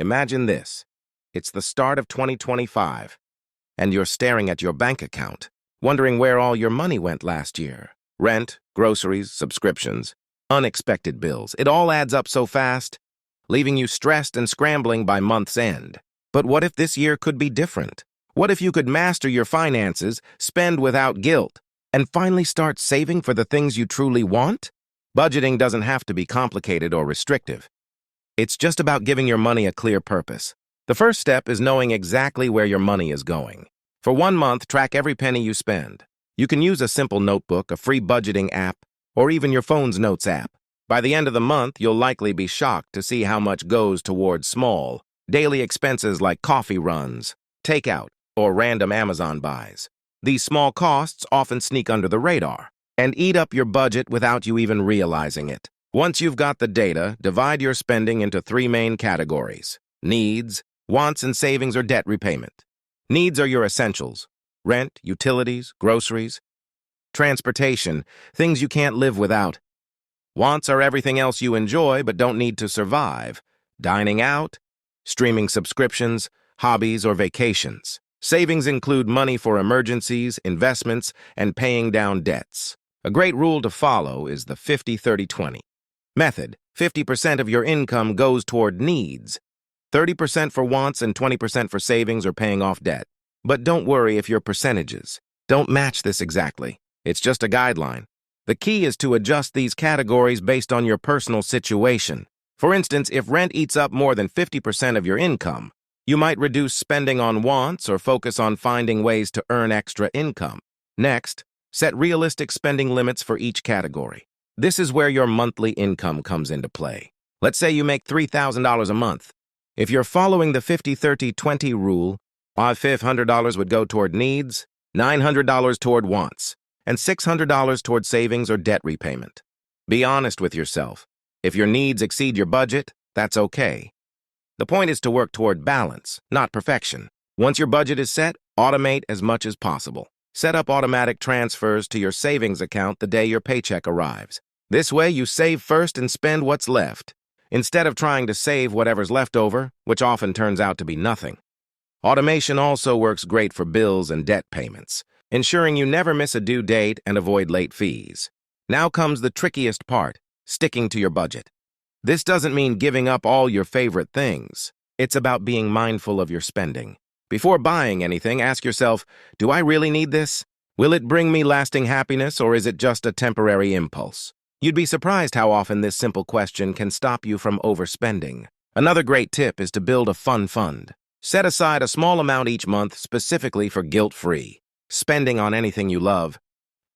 Imagine this. It's the start of 2025, and you're staring at your bank account, wondering where all your money went last year. Rent, groceries, subscriptions, unexpected bills. It all adds up so fast, leaving you stressed and scrambling by month's end. But what if this year could be different? What if you could master your finances, spend without guilt, and finally start saving for the things you truly want? Budgeting doesn't have to be complicated or restrictive. It's just about giving your money a clear purpose. The first step is knowing exactly where your money is going. For 1 month, track every penny you spend. You can use a simple notebook, a free budgeting app, or even your phone's notes app. By the end of the month, you'll likely be shocked to see how much goes towards small, daily expenses like coffee runs, takeout, or random Amazon buys. These small costs often sneak under the radar and eat up your budget without you even realizing it. Once you've got the data, divide your spending into 3 main categories: needs, wants, and savings or debt repayment. Needs are your essentials: rent, utilities, groceries, transportation, things you can't live without. Wants are everything else you enjoy but don't need to survive: dining out, streaming subscriptions, hobbies, or vacations. Savings include money for emergencies, investments, and paying down debts. A great rule to follow is the 50-30-20 method. 50% of your income goes toward needs, 30% for wants, and 20% for savings or paying off debt. But don't worry if your percentages don't match this exactly. It's just a guideline. The key is to adjust these categories based on your personal situation. For instance, if rent eats up more than 50% of your income, you might reduce spending on wants or focus on finding ways to earn extra income. Next, set realistic spending limits for each category. This is where your monthly income comes into play. Let's say you make $3,000 a month. If you're following the 50-30-20 rule, $500 would go toward needs, $900 toward wants, and $600 toward savings or debt repayment. Be honest with yourself. If your needs exceed your budget, that's okay. The point is to work toward balance, not perfection. Once your budget is set, automate as much as possible. Set up automatic transfers to your savings account the day your paycheck arrives. This way, you save first and spend what's left, instead of trying to save whatever's left over, which often turns out to be nothing. Automation also works great for bills and debt payments, ensuring you never miss a due date and avoid late fees. Now comes the trickiest part: sticking to your budget. This doesn't mean giving up all your favorite things. It's about being mindful of your spending. Before buying anything, ask yourself, do I really need this? Will it bring me lasting happiness, or is it just a temporary impulse? You'd be surprised how often this simple question can stop you from overspending. Another great tip is to build a fun fund. Set aside a small amount each month specifically for guilt-free spending on anything you love,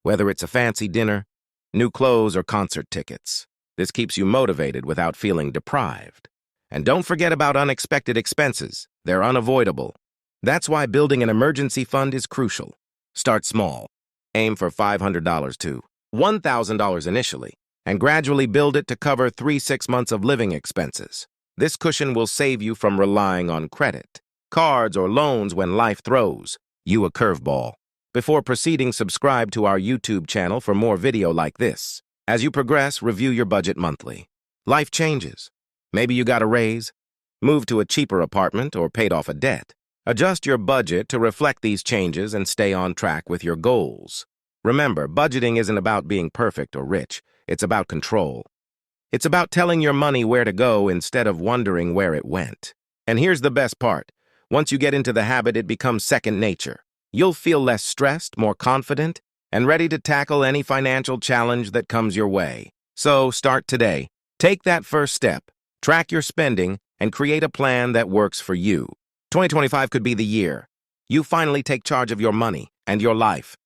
whether it's a fancy dinner, new clothes, or concert tickets. This keeps you motivated without feeling deprived. And don't forget about unexpected expenses. They're unavoidable. That's why building an emergency fund is crucial. Start small. Aim for $500 to $1,000 initially, and gradually build it to cover 3-6 months of living expenses. This cushion will save you from relying on credit, cards, or loans when life throws you a curveball. Before proceeding, subscribe to our YouTube channel for more video like this. As you progress, review your budget monthly. Life changes. Maybe you got a raise, moved to a cheaper apartment, or paid off a debt. Adjust your budget to reflect these changes and stay on track with your goals. Remember, budgeting isn't about being perfect or rich. It's about control. It's about telling your money where to go instead of wondering where it went. And here's the best part. Once you get into the habit, it becomes second nature. You'll feel less stressed, more confident, and ready to tackle any financial challenge that comes your way. So start today. Take that first step, track your spending, and create a plan that works for you. 2025 could be the year you finally take charge of your money and your life.